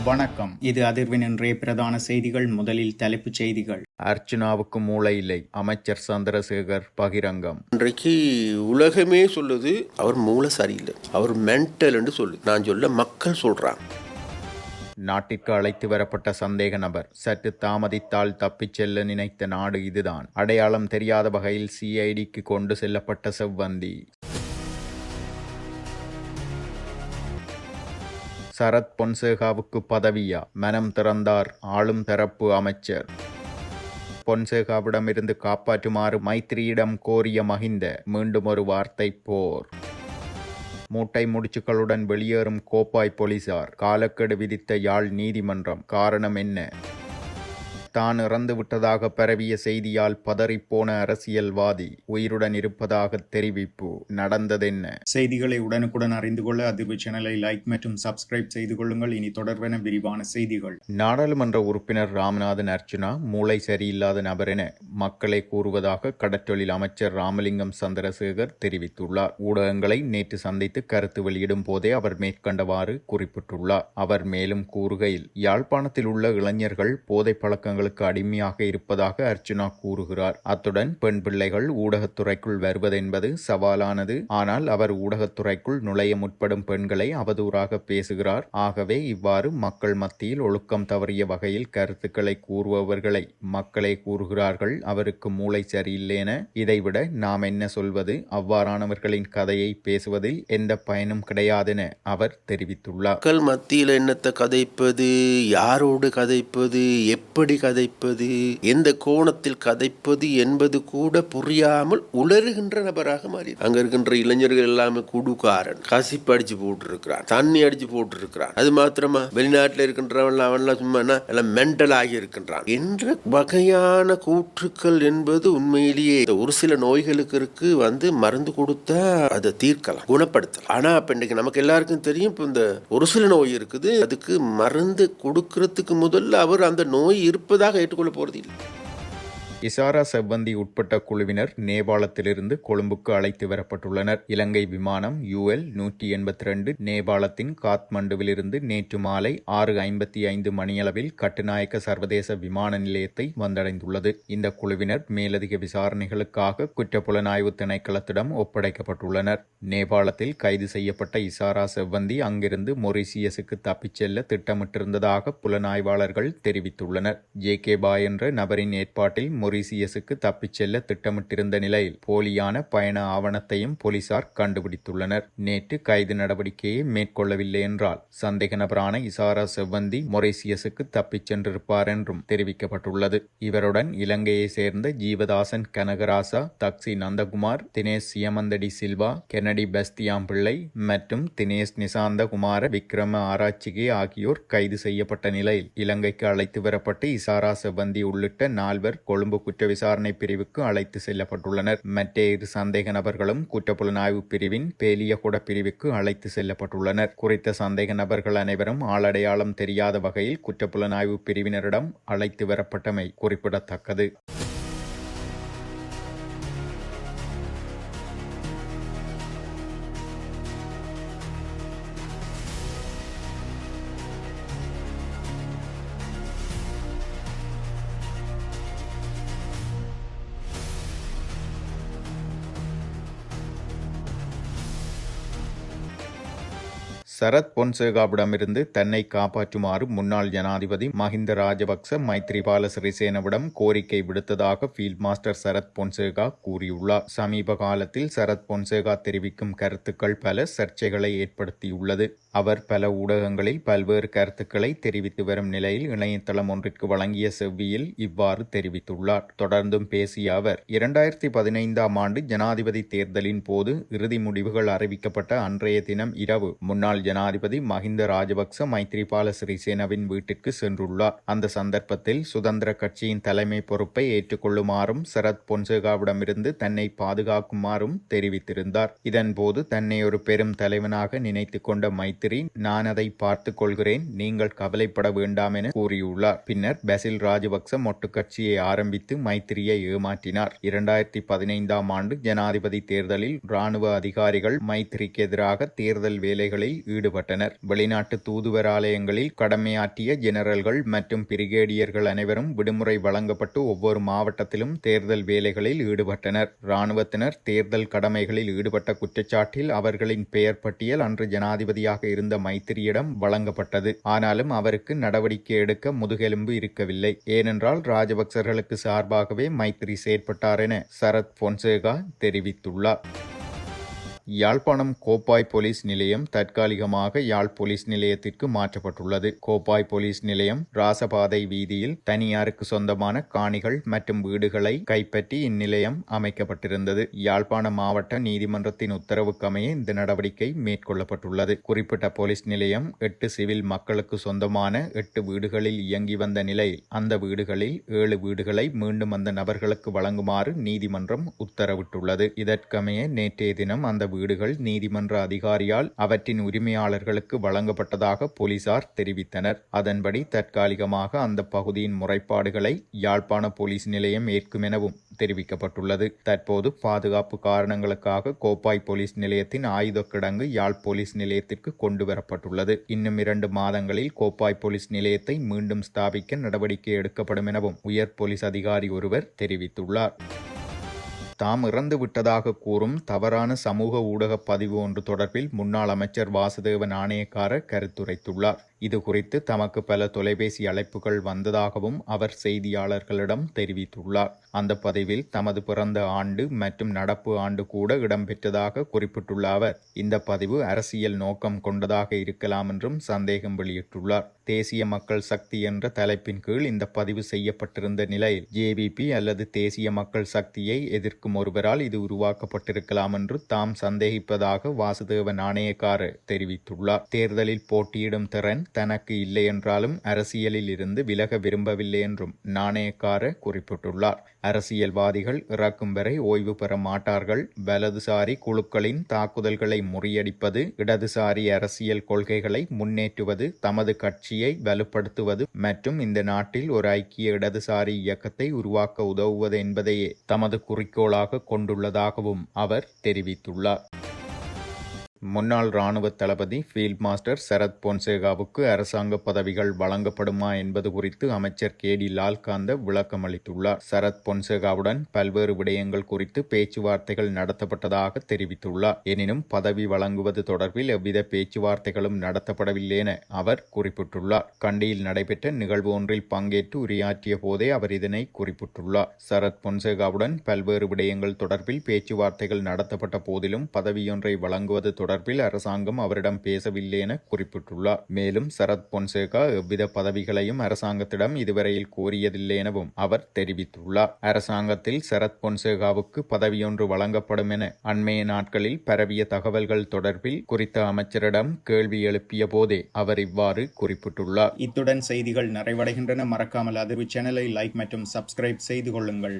வணக்கம். இது அதிர்வின் இன்றைய பிரதான செய்திகள். முதலில் தலைப்புச் செய்திகள். அர்ச்சுனாவுக்கு மூளை இல்லை, அமைச்சர் சந்திரசேகர் பகிரங்கம். இன்றைக்கு உலகமே சொல்லுது அவர் மூளை சரியில்லை, அவர் மென்டல் என்று சொல்லு. நான் சொல்ல மக்கள் சொல்றாங்க. நாட்டிற்கு அழைத்து வரப்பட்ட சந்தேக நபர் சற்று தாமதித்தால் தப்பிச் செல்ல நினைத்த நாடு இதுதான். அடையாளம் தெரியாத வகையில் சிஐடிக்கு கொண்டு செல்லப்பட்ட செவ்வந்தி. சரத் பொன்சேகாவுக்கு பதவியா? மனம் திறந்தார் ஆளும் தரப்பு அமைச்சர். பொன்சேகாவிடமிருந்து காப்பாற்றுமாறு மைத்திரியிடம் கோரிய மஹிந்த மீண்டும் ஒரு வார்த்தை போர். மூட்டை முடிச்சுக்களுடன் வெளியேறும் கோப்பாய் போலீசார், காலக்கெடு விதித்த யாழ் நீதிமன்றம். காரணம் என்ன? தான் இறந்து விட்டதாக பரவிய செய்தியால் பதறிப்போன அரசியல்வாதி உயிருடன் இருப்பதாக தெரிவிப்பு. நடந்ததென்ன? செய்திகளை உடனுக்குடன் அறிந்து கொள்ள அதிர்வு சேனலை லைக் மற்றும் சப்ஸ்கிரைப் செய்து கொள்ளுங்கள். இனி தொடர்பென விரிவான செய்திகள். நாடாளுமன்ற உறுப்பினர் ராமநாதன் அர்ச்சுனா மூளை சரியில்லாத நபர் என மக்களை கூறுவதாக கடற்றொழில் அமைச்சர் ராமலிங்கம் சந்திரசேகர் தெரிவித்துள்ளார். ஊடகங்களை நேற்று சந்தித்து கருத்து வெளியிடும் போதே அவர் மேற்கண்டவாறு குறிப்பிட்டுள்ளார். அவர் மேலும் கூறுகையில், யாழ்ப்பாணத்தில் உள்ள இளைஞர்கள் போதை பழக்கங்கள் அடிமையாக இருப்பதாக அர்ச்சுனா கூறுகிறார். அத்துடன் பெண் பிள்ளைகள் ஊடகத்துறைக்குள் வருவதென்பது சவாலானது. ஆனால் அவர் ஊடகத்துறைக்குள் நுழைய முற்படும் பெண்களை அவதூறாக பேசுகிறார். ஆகவே இவ்வாறு மக்கள் மத்தியில் ஒழுக்கம் தவறிய வகையில் கருத்துக்களை கூறுபவர்களை மக்களே கூறுகிறார்கள் அவருக்கு மூளை சரியில்லை என. இதைவிட நாம் என்ன சொல்வது? அவ்வாறானவர்களின் கதையை பேசுவதில் எந்த பயனும் கிடையாதென அவர் தெரிவித்துள்ளார். மக்கள் மத்தியில் என்னத்தை கதைப்பது, யாரோடு கதைப்பது, எப்படி கதைப்பது, எந்த கோணத்தில் கதைப்பது என்பது கூட புரியாமல் உளறுகின்ற நபராக மாறி அங்க இருக்கின்ற இளைஞர்கள் எல்லாமே குடுக்காரன், கசிப்பு அடிச்சு போட்டு இருக்கிறான், தண்ணி அடிச்சு போட்டு இருக்கிறான். அது மாத்திரமா வெளிநாட்டில் இருக்கின்றவன் அவன்லாம் சும்மா எல்லாம் மென்டல் ஆகி இருக்கின்றான் என்ற வகையான கூற்றுக்கள் என்பது உண்மையிலேயே ஒரு சில நோய்களுக்கு மருந்து கொடுத்தா அதை தீர்க்கலாம், குணப்படுத்தலாம். ஆனா இப்ப இன்னைக்கு நமக்கு எல்லாருக்கும் தெரியும், இப்ப இந்த ஒரு சில நோய் இருக்குது, அதுக்கு மருந்து கொடுக்கறதுக்கு முதல்ல அவர் அந்த நோய் இருப்பதாக ஏற்றுக்கொள்ள போறது இல்லை. இசாரா செவ்வந்தி உட்பட்ட குழுவினர் நேபாளத்திலிருந்து கொழும்புக்கு அழைத்து வரப்பட்டுள்ளனர். இலங்கை விமானம் UL 182 நேபாளத்தின் காத்மண்டுவிலிருந்து நேற்று மாலை 6:55 மணியளவில் கட்டுநாயக்க சர்வதேச விமான நிலையத்தை வந்தடைந்துள்ளது. இந்த குழுவினர் மேலதிக விசாரணைகளுக்காக குற்றப்புலனாய்வு திணைக்களத்திடம் ஒப்படைக்கப்பட்டுள்ளனர். நேபாளத்தில் கைது செய்யப்பட்ட இசாரா செவ்வந்தி அங்கிருந்து மொரீசியஸுக்கு தப்பிச் செல்ல திட்டமிட்டிருந்ததாக புலனாய்வாளர்கள் தெரிவித்துள்ளனர். JK பாய் என்ற நபரின் ஏற்பாட்டில் மொரீசியஸுக்கு தப்பிச் செல்ல திட்டமிட்டிருந்த நிலையில் போலியான பயண ஆவணத்தையும் போலீசார் கண்டுபிடித்துள்ளனர். நேற்று கைது நடவடிக்கையை மேற்கொள்ளவில்லை என்றால் சந்தேக நபரான இசாரா செவ்வந்தி மொரீசியஸுக்கு தப்பிச் சென்றிருப்பார் என்றும் தெரிவிக்கப்பட்டுள்ளது. இவருடன் இலங்கையை சேர்ந்த ஜீவதாசன் கனகராசா, தக்சி நந்தகுமார், தினேஷ் சியமந்தடி சில்வா, கென்னடி பெஸ்தியாம் பிள்ளை மற்றும் தினேஷ் நிசாந்த குமார விக்ரம ஆராய்ச்சிகே ஆகியோர் கைது செய்யப்பட்ட நிலையில் இலங்கைக்கு அழைத்து வரப்பட்டு இசாரா செவ்வந்தி உள்ளிட்ட 4 கொழும்பு குற்ற விசாரணை பிரிவுக்கு அழைத்து செல்லப்பட்டுள்ளனர். மற்ற 2 சந்தேக நபர்களும் குற்றப்புலனாய்வு பிரிவின் பேலியகுட பிரிவுக்கு அழைத்து செல்லப்பட்டுள்ளனர். குறித்த சந்தேக நபர்கள் அனைவரும் ஆளடையாளம் தெரியாத வகையில் குற்றப்புலனாய்வு பிரிவினரிடம் அழைத்து வரப்பட்டமை குறிப்பிடத்தக்கது. சரத் பொன்சேகாவிடமிருந்து தன்னை காப்பாற்றுமாறு முன்னாள் ஜனாதிபதி மஹிந்த ராஜபக்ச மைத்ரிபால சிறிசேனவிடம் கோரிக்கை விடுத்ததாக ஃபீல்ட் மாஸ்டர் சரத் பொன்சேகா கூறியுள்ளார். சமீப காலத்தில் சரத் பொன்சேகா தெரிவிக்கும் கருத்துக்கள் பல சர்ச்சைகளை ஏற்படுத்தியுள்ளது. அவர் பல ஊடகங்களில் பல்வேறு கருத்துக்களை தெரிவித்து வரும் நிலையில் இணையதளம் ஒன்றிற்கு வழங்கிய செவ்வியில் இவ்வாறு தெரிவித்துள்ளார். தொடர்ந்தும் பேசிய அவர், 2015ஆம் ஆண்டு ஜனாதிபதி தேர்தலின் போது இறுதி முடிவுகள் அறிவிக்கப்பட்ட அன்றைய தினம் இரவு முன்னாள் ஜனாதிபதி மஹிந்த ராஜபக்ச மைத்ரிபால சிறிசேனவின் வீட்டிற்கு சென்றுள்ளார். அந்த சந்தர்ப்பத்தில் சுதந்திர கட்சியின் தலைமை பொறுப்பை ஏற்றுக்கொள்ளுமாறும் சரத் பொன்சேகாவிடமிருந்து தன்னை பாதுகாக்குமாறும் தெரிவித்திருந்தார். இதன்போது தன்னை ஒரு பெரும் தலைவனாக நினைத்துக் கொண்ட மைத்ரி, நான் அதை பார்த்துக் கொள்கிறேன், நீங்கள் கவலைப்பட வேண்டாம் என கூறியுள்ளார். பின்னர் பசில் ராஜபக்ச மொட்டு கட்சியை ஆரம்பித்து மைத்திரியை ஏமாற்றினார். 2015ஆம் ஆண்டு ஜனாதிபதி தேர்தலில் இராணுவ அதிகாரிகள் மைத்திரிக்கு எதிராக தேர்தல் வேலைகளில் ஈடுபட்டனர். வெளிநாட்டு தூதுவராலயங்களில் கடமையாற்றிய ஜெனரல்கள் மற்றும் பிரிகேடியர்கள் அனைவரும் விடுமுறை வழங்கப்பட்டு ஒவ்வொரு மாவட்டத்திலும் தேர்தல் வேலைகளில் ஈடுபட்டனர். இராணுவத்தினர் தேர்தல் கடமைகளில் ஈடுபட்ட குற்றச்சாட்டில் அவர்களின் பெயர் பட்டியல் அன்று ஜனாதிபதியாக இருந்த மைத்திரியிடம் வழங்கப்பட்டது. ஆனாலும் அவருக்கு நடவடிக்கை எடுக்க முதுகெலும்பு இருக்கவில்லை. ஏனென்றால் ராஜபக்சர்களுக்கு சார்பாகவே மைத்திரி செயற்பட்டார் என சரத் பொன்சேகா தெரிவித்துள்ளார். யாழ்ப்பாணம் கோப்பாய் போலீஸ் நிலையம் தற்காலிகமாக யாழ் போலீஸ் நிலையத்திற்கு மாற்றப்பட்டுள்ளது. கோப்பாய் போலீஸ் நிலையம் ராசபாதை வீதியில் தனியாருக்கு சொந்தமான காணிகள் மற்றும் வீடுகளை கைப்பற்றி இந்நிலையம் அமைக்கப்பட்டிருந்தது. யாழ்ப்பாண மாவட்ட நீதிமன்றத்தின் உத்தரவுக்கமைய இந்த நடவடிக்கை மேற்கொள்ளப்பட்டுள்ளது. குறிப்பிட்ட போலீஸ் நிலையம் 8 சிவில் மக்களுக்கு சொந்தமான 8 வீடுகளில் இயங்கி வந்த நிலையில் அந்த வீடுகளில் 7 வீடுகளை மீண்டும் அந்த நபர்களுக்கு வழங்குமாறு நீதிமன்றம் உத்தரவிட்டுள்ளது. இதற்கமைய நேற்றைய தினம் அந்த வீடுகள் நீதிமன்ற அதிகாரியால் அவற்றின் உரிமையாளர்களுக்கு வழங்கப்பட்டதாக போலீசார் தெரிவித்தனர். அதன்படி தற்காலிகமாக அந்த பகுதியின் முறைப்பாடுகளை யாழ்ப்பாண போலீஸ் நிலையம் ஏற்கும் எனவும் தெரிவிக்கப்பட்டுள்ளது. தற்போது பாதுகாப்பு காரணங்களுக்காக கோப்பாய் போலீஸ் நிலையத்தின் ஆயுத கிடங்கு யாழ் போலீஸ் நிலையத்திற்கு கொண்டுவரப்பட்டுள்ளது. இன்னும் 2 மாதங்களில் கோப்பாய் போலீஸ் நிலையத்தை மீண்டும் ஸ்தாபிக்க நடவடிக்கை எடுக்கப்படும் எனவும் உயர் போலீஸ் அதிகாரி ஒருவர் தெரிவித்துள்ளார். தாம் இறந்து விட்டதாக கூறும் தவறான சமூக ஊடக பதிவு ஒன்று தொடர்பில் முன்னாள் அமைச்சர் வாசுதேவ நாணயக்கார கருத்துரைத்துள்ளார். இது குறித்து தமக்கு பல தொலைபேசி அழைப்புகள் வந்ததாகவும் அவர் செய்தியாளர்களிடம் தெரிவித்துள்ளார். அந்த பதிவில் தமது பிறந்த ஆண்டு மற்றும் நடப்பு ஆண்டு கூட இடம்பெற்றதாக குறிப்பிட்டுள்ள அவர் இந்த பதிவு அரசியல் நோக்கம் கொண்டதாக இருக்கலாம் என்றும் சந்தேகம் வெளியிட்டுள்ளார். தேசிய மக்கள் சக்தி என்ற தலைப்பின் கீழ் இந்த பதிவு செய்யப்பட்டிருந்த நிலையில் ஜேவிபி அல்லது தேசிய மக்கள் சக்தியை எதிர்க்கும் ஒருவரால் இது உருவாக்கப்பட்டிருக்கலாம் என்று தாம் சந்தேகிப்பதாக வாசுதேவ நாணயக்கார தெரிவித்துள்ளார். தேர்தலில் போட்டியிடும் திறன் தனக்கு இல்லை என்றாலும் அரசியலில் இருந்து விலக விரும்பவில்லை என்றும் நாணயக்கார குறிப்பிட்டுள்ளார். அரசியல்வாதிகள் இறக்கும் வரை ஓய்வு பெற மாட்டார்கள். வலதுசாரி குழுக்களின் தாக்குதல்களை முறியடிப்பது, இடதுசாரி அரசியல் கொள்கைகளை முன்னேற்றுவது, தமது கட்சியை வலுப்படுத்துவது மற்றும் இந்த நாட்டில் ஒரு ஐக்கிய இடதுசாரி இயக்கத்தை உருவாக்க உதவுவது என்பதையே தமது குறிக்கோளாக கொண்டுள்ளதாகவும் அவர் தெரிவித்துள்ளார். முன்னாள் இராணுவ தளபதி ஃபீல்ட் மாஸ்டர் சரத் பொன்சேகாவுக்கு அரசாங்க பதவிகள் வழங்கப்படுமா என்பது குறித்து அமைச்சர் கேடி லால்காந்த விளக்கம் அளித்துள்ளார். சரத் பொன்சேகாவுடன் பல்வேறு விடயங்கள் குறித்து பேச்சுவார்த்தைகள் நடத்தப்பட்டதாக தெரிவித்துள்ளார். எனினும் பதவி வழங்குவது தொடர்பில் எவ்வித பேச்சுவார்த்தைகளும் நடத்தப்படவில்லை என அவர் குறிப்பிட்டுள்ளார். கண்டியில் நடைபெற்ற நிகழ்வு ஒன்றில் பங்கேற்று உரையாற்றிய போதே அவர் இதனை குறிப்பிட்டுள்ளார். சரத் பொன்சேகாவுடன் பல்வேறு விடயங்கள் தொடர்பில் பேச்சுவார்த்தைகள் நடத்தப்பட்ட போதிலும் பதவியொன்றை வழங்குவது தொடர்பில் அரசாங்கம் அவரிடம் பேசவில்லை என குறிப்பிட்டுள்ளார். மேலும் சரத் பொன்சேகா எவ்வித பதவிகளையும் அரசாங்கத்திடம் இதுவரையில் கோரியதில்லை எனவும் அவர் தெரிவித்துள்ளார். அரசாங்கத்தில் சரத் பொன்சேகாவுக்கு பதவியொன்று வழங்கப்படும் என அண்மைய நாட்களில் பரவிய தகவல்கள் தொடர்பில் குறித்த அமைச்சரிடம் கேள்வி எழுப்பிய போதே அவர் இவ்வாறு குறிப்பிட்டுள்ளார். இத்துடன் செய்திகள் நிறைவடைகின்றன. மறக்காமல் அதிர்வு சேனலை லைக் மற்றும் சப்ஸ்கிரைப் செய்து கொள்ளுங்கள்.